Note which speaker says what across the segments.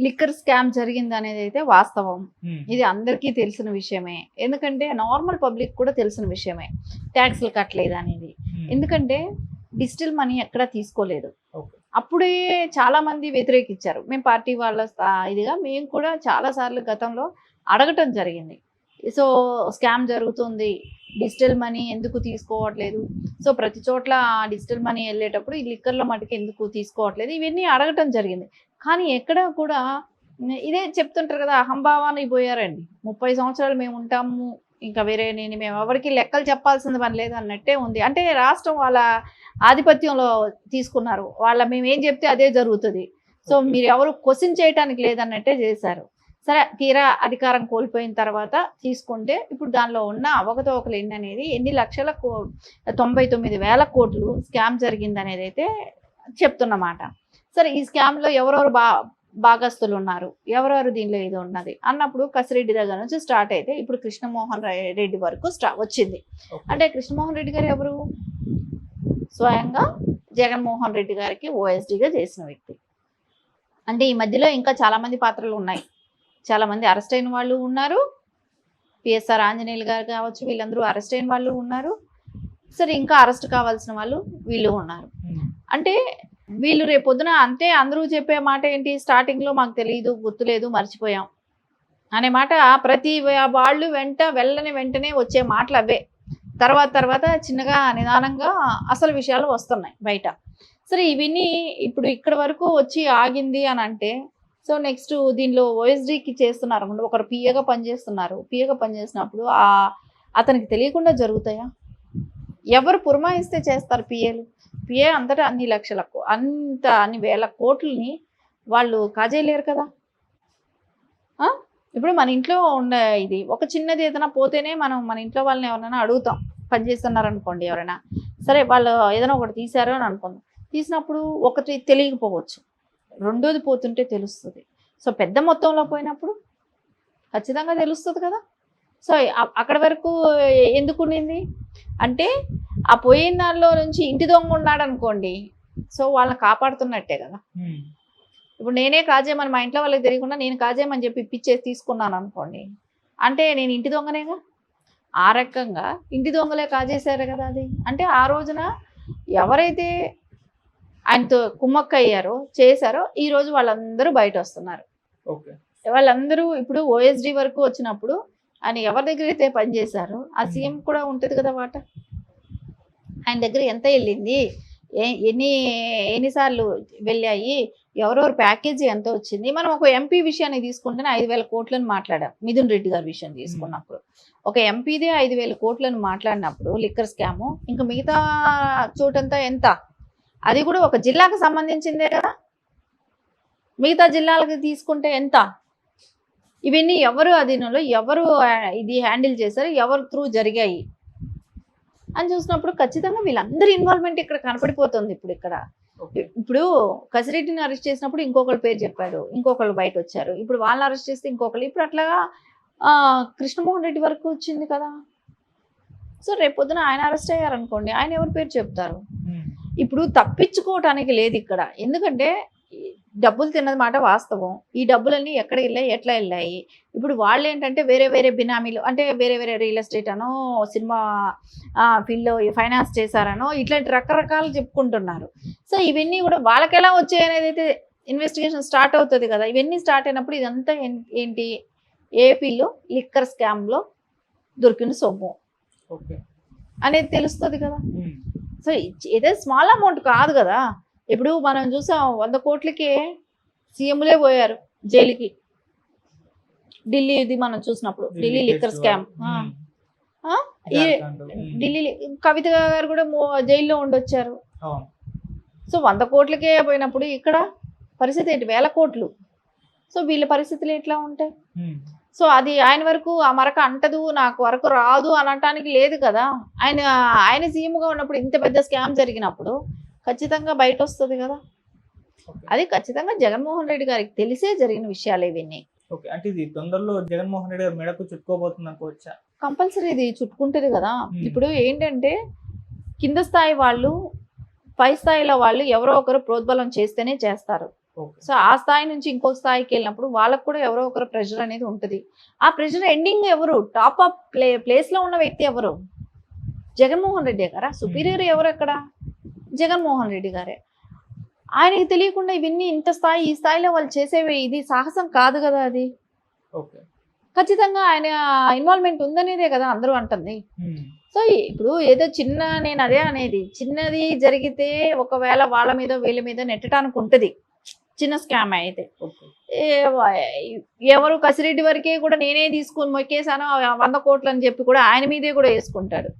Speaker 1: Liquor scam జరిగింది అనేది అయితే వాస్తవం.
Speaker 2: ఉమ్,
Speaker 1: ఇది అందరికీ తెలిసిన విషయమే. ఎందుకంటే నార్మల్ పబ్లిక్ కూడా తెలిసిన విషయమే. ట్యాక్స్‌లు కట్టలేదు అనేది.
Speaker 2: ఉమ్,
Speaker 1: ఎందుకంటే డిజిటల్ మనీ ఎక్కడా తీసుకోలేదు.
Speaker 2: ఓకే.
Speaker 1: అప్పుడే చాలామంది వ్యతిరేకించారు. మేము పార్టీ వాళ్ళ ఇదిగా మేము కూడా చాలా సార్లు గతంలో అడగటం జరిగింది. సో, స్కామ్ జరుగుతుంది. డిజిటల్ మనీ ఎందుకు తీసుకోవట్లేదు? సో, ప్రతి చోట్ల డిజిటల్ మనీ ఎళ్ళేటప్పుడు ఈ లిక్కర్‌లో మటుకు ఎందుకు తీసుకోవట్లేదు? ఇవన్నీ అడగటం జరిగింది. కానీ ఎక్కడా కూడా ఇదే చెప్తుంటారు కదా! అహంభావానికి పోయారండి. 30 సంవత్సరాలు మేముంటాము. ఇంకా వేరే మేమెవరికీ లెక్కలు చెప్పాల్సిన పని లేదు అన్నట్టే ఉంది. అంటే రాష్ట్రం వాళ్ళ ఆధిపత్యంలో తీసుకున్నారు. మేమేం చెప్తే అదే జరుగుతది. So,
Speaker 2: okay.
Speaker 1: మీరెవరు క్వెషన్ చేయటానికి లేదన్నట్టే చేశారు. సరే, తీరా అధికారం కోల్పోయిన తర్వాత తీసుకుంటే ఇప్పుడు దానిలో ఉన్న అవకతవకలు ఎన్ననేది ఎన్ని లక్షల 99,000 కోట్లు స్కామ్ జరిగిందనేదైతే చెప్తున్నమాట. సరే, ఈ స్కామ్‌లో ఎవరెవరు భాగస్తులు ఉన్నారు, ఎవరెవరు దీనిలో ఇది ఉన్నది అన్నప్పుడు కసిరెడ్డి దగ్గర నుంచి స్టార్ట్ అయితే ఇప్పుడు కృష్ణమోహన్ రెడ్డి వరకు వచ్చింది.
Speaker 2: ఓకే.
Speaker 1: అంటే కృష్ణమోహన్ రెడ్డి గారు ఎవరు? స్వయంగా జగన్మోహన్ రెడ్డి గారికి ఓఎస్డీగా చేసిన వ్యక్తి. అంటే ఈ మధ్యలో ఇంకా చాలామంది పాత్రలు ఉన్నాయి. చాలామంది అరెస్ట్ అయిన వాళ్ళు ఉన్నారు. పిఎస్ఆర్ ఆంజనేయులు గారు కావచ్చు, వీళ్ళందరూ అరెస్ట్ అయిన వాళ్ళు ఉన్నారు. సరే, ఇంకా అరెస్ట్ కావాల్సిన వాళ్ళు వీళ్ళు ఉన్నారు.
Speaker 2: ఉమ్,
Speaker 1: అంటే వీళ్ళు రేపొద్దున అంటే అందరూ చెప్పే మాట ఏంటి? స్టార్టింగ్‌లో మాకు తెలీదు, గుర్తులేదు, మర్చిపోయాం అనే మాట ప్రతి వాళ్ళు వెళ్ళని వెంటనే వచ్చే మాటలు అవే. తర్వాత చిన్నగా నిదానంగా అసలు విషయాలు వస్తున్నాయి బయట. సరే, ఇవన్నీ ఇప్పుడు ఇక్కడి వరకు వచ్చి ఆగింది అని అంటే సో నెక్స్ట్ దీనిలో ఓఎస్డీకి చేస్తున్నారు. ఒకరు పిఏగా పనిచేస్తున్నారు. పిఏగా పనిచేసినప్పుడు అతనికి తెలియకుండా జరుగుతాయా? ఎవరు పురమాయిస్తే చేస్తారు పిఏలు? పిఏ అంతటా అన్ని లక్షలకు అన్ని వేల కోట్లని వాళ్ళు కాజేయలేరు కదా. ఇప్పుడు మన ఇంట్లో ఉన్న ఇది ఒక చిన్నది ఏదైనా పోతేనే మనం మన ఇంట్లో వాళ్ళని ఎవరైనా అడుగుతాం. పనిచేస్తున్నారు అనుకోండి ఎవరైనా, సరే వాళ్ళు ఏదైనా ఒకటి తీశారు అని అనుకుందాం. తీసినప్పుడు ఒకటి తెలియకపోవచ్చు, రెండోది పోతుంటే తెలుస్తుంది. సో పెద్ద మొత్తంలో పోయినప్పుడు ఖచ్చితంగా తెలుస్తుంది కదా. సో అక్కడ వరకు ఎందుకు ఉండింది అంటే ఆ పోయిన దానిలో నుంచి ఇంటి దొంగ ఉన్నాడు అనుకోండి, సో వాళ్ళని కాపాడుతున్నట్టే కదా. ఇప్పుడు నేనే కాజేయమని మా ఇంట్లో వాళ్ళకి తెలియకుండా నేను కాజేయమని చెప్పి ఇప్పించేసి తీసుకున్నాను అనుకోండి, అంటే నేను ఇంటి దొంగనేగా. ఆ రకంగా ఇంటి దొంగలే కాజేశారు కదా. అది అంటే ఆ రోజున ఎవరైతే ఆయనతో కుమ్మక్క అయ్యారో చేశారో ఈరోజు వాళ్ళందరూ బయట వస్తున్నారు.
Speaker 2: ఓకే.
Speaker 1: వాళ్ళందరూ ఇప్పుడు ఓఎస్డీ వరకు వచ్చినప్పుడు ఆయన ఎవరి దగ్గర అయితే పనిచేశారో ఆ సీఎం కూడా ఉంటుంది కదా వాట. ఆయన దగ్గర ఎంత వెళ్ళింది, ఎన్నిసార్లు వెళ్ళాయి, ఎవరెవరు ప్యాకేజీ ఎంత వచ్చింది. మనం ఒక ఎంపీ విషయాన్ని తీసుకుంటేనే 5,000 కోట్లను మాట్లాడాం. మిథున్ రెడ్డి గారి విషయం తీసుకున్నప్పుడు ఒక ఎంపీదే 5,000 కోట్లను మాట్లాడినప్పుడు లిక్కర్ స్కాము, ఇంకా మిగతా చోటంతా ఎంత? అది కూడా ఒక జిల్లాకు సంబంధించిందే కదా. మిగతా జిల్లాలకు తీసుకుంటే ఎంత? ఇవన్నీ ఎవరు అధీనంలో ఎవరు ఇది హ్యాండిల్ చేశారు, ఎవరు త్రూ జరిగాయి అని చూసినప్పుడు ఖచ్చితంగా వీళ్ళందరి ఇన్వాల్వ్మెంట్ ఇక్కడ కనపడిపోతుంది. ఇప్పుడు కసిరెడ్డిని అరెస్ట్ చేసినప్పుడు ఇంకొకరి పేరు చెప్పాడు, ఇంకొకరు బయట వచ్చారు. ఇప్పుడు వాళ్ళని అరెస్ట్ చేస్తే ఇంకొకరు, ఇప్పుడు అట్లాగా కృష్ణమోహన్ రెడ్డి వరకు వచ్చింది కదా. సో రేపొద్దున ఆయన అరెస్ట్ అయ్యారనుకోండి, ఆయన ఎవరి పేరు చెప్తారు? ఇప్పుడు తప్పించుకోవటానికి లేదు ఇక్కడ. ఎందుకంటే డబ్బులు తిన్నది మాట వాస్తవం. ఈ డబ్బులన్నీ ఎక్కడ వెళ్ళాయి, ఎట్లా వెళ్ళాయి? ఇప్పుడు వాళ్ళు ఏంటంటే వేరే వేరే బినామీలు, అంటే వేరే వేరే రియల్ ఎస్టేట్ అనో, సినిమా ఫీల్డ్లో ఫైనాన్స్ చేశారనో, ఇట్లాంటి రకరకాలు చెప్పుకుంటున్నారు. సో ఇవన్నీ కూడా వాళ్ళకి ఎలా వచ్చాయి అనేది అయితే ఇన్వెస్టిగేషన్ స్టార్ట్ అవుతుంది కదా. ఇవన్నీ స్టార్ట్ అయినప్పుడు ఇదంతా ఏంటి, ఏపీలో లిక్కర్ స్కామ్లో దొరికిన సొమ్ము అనేది తెలుస్తుంది కదా. సో ఏదో స్మాల్ అమౌంట్ కాదు కదా. ఇప్పుడు మనం చూసాం 100 కోట్లకే సీఎంలే పోయారు జైలుకి. ఢిల్లీది మనం చూసినప్పుడు, ఢిల్లీ లిక్కర్ స్కామ్, ఢిల్లీ కవిత గారు కూడా జైల్లో ఉండొచ్చారు. సో 100 కోట్లకే పోయినప్పుడు ఇక్కడ పరిస్థితి ఏంటి, 1000 కోట్లు. సో వీళ్ళ పరిస్థితులు ఎట్లా ఉంటాయి? సో అది ఆయన వరకు ఆ మరక అంటదు, నాకు వరకు రాదు అనటానికి లేదు కదా. ఆయన సీఎంగా ఉన్నప్పుడు ఇంత పెద్ద స్కామ్ జరిగినప్పుడు ఖచ్చితంగా బయట వస్తుంది కదా. అది ఖచ్చితంగా జగన్మోహన్ రెడ్డి గారికి తెలిసే జరిగిన విషయాలు ఇవన్నీ.
Speaker 2: అంటే ఇది తొందరలో జగన్మోహన్ రెడ్డి గారి మెడకు చుట్టుకోబోతుంది అనుకోవచ్చా?
Speaker 1: కంపల్సరీ ఇది చుట్టుకుంటుంది కదా. ఇప్పుడు ఏంటంటే కింద స్థాయి వాళ్ళు, పై స్థాయిలో వాళ్ళు ఎవరో ఒకరు ప్రోద్బలం చేస్తేనే చేస్తారు.
Speaker 2: ఓకే.
Speaker 1: సో ఆ స్థాయి నుంచి ఇంకో స్థాయికి వెళ్ళినప్పుడు వాళ్ళకు కూడా ఎవరో ఒకరు ప్రెషర్ అనేది ఉంటుంది. ఆ ప్రెషర్ ఎండింగ్ ఎవరు, టాప్ ఆఫ్ ప్లేస్ లో ఉన్న వ్యక్తి ఎవరు? జగన్మోహన్ రెడ్డి గారా? సుపీరియర్ ఎవరు అక్కడ? జగన్మోహన్ రెడ్డి గారే. ఆయనకి తెలియకుండా ఇవన్నీ ఇంత స్థాయి, ఈ స్థాయిలో వాళ్ళు చేసేవి ఇది సాహసం కాదు కదా అది.
Speaker 2: ఓకే.
Speaker 1: ఖచ్చితంగా ఆయన ఇన్వాల్వ్మెంట్ ఉందనేదే కదా అందరూ అంటుంది.
Speaker 2: ఉమ్.
Speaker 1: సో ఇప్పుడు ఏదో చిన్న, నేను అదే అనేది, చిన్నది జరిగితే ఒకవేళ వాళ్ళ మీద వీళ్ళ మీద నెట్టడానికి ఉంటుంది చిన్న స్కామ్ అయితే.
Speaker 2: ఓకే.
Speaker 1: ఎవరు కసిరెడ్డి వరకే కూడా నేనే తీసుకుని మొక్కేసాను 100 కోట్లు అని చెప్పి కూడా ఆయన మీదే కూడా వేసుకుంటాడు.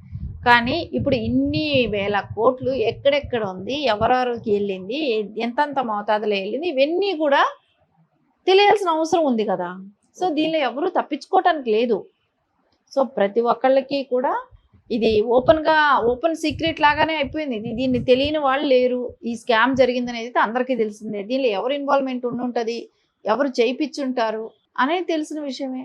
Speaker 1: కానీ ఇప్పుడు ఇన్ని వేల కోట్లు ఎక్కడెక్కడ ఉంది, ఎవరెవరికి వెళ్ళింది, ఎంతంత మోతాదులో వెళ్ళింది, ఇవన్నీ కూడా తెలియాల్సిన అవసరం ఉంది కదా. సో దీనిలో ఎవరు తప్పించుకోవటానికి లేదు. సో ప్రతి ఒక్కళ్ళకి కూడా ఇది ఓపెన్ సీక్రెట్ లాగానే అయిపోయింది. దీన్ని తెలియని వాళ్ళు లేరు. ఈ స్కామ్ జరిగిందనేది అయితే అందరికీ తెలిసిందే. దీనిలో ఎవరు ఇన్వాల్వ్మెంట్ ఉండుంటది, ఎవరు చేయించుంటారు అనేది తెలిసిన విషయమే.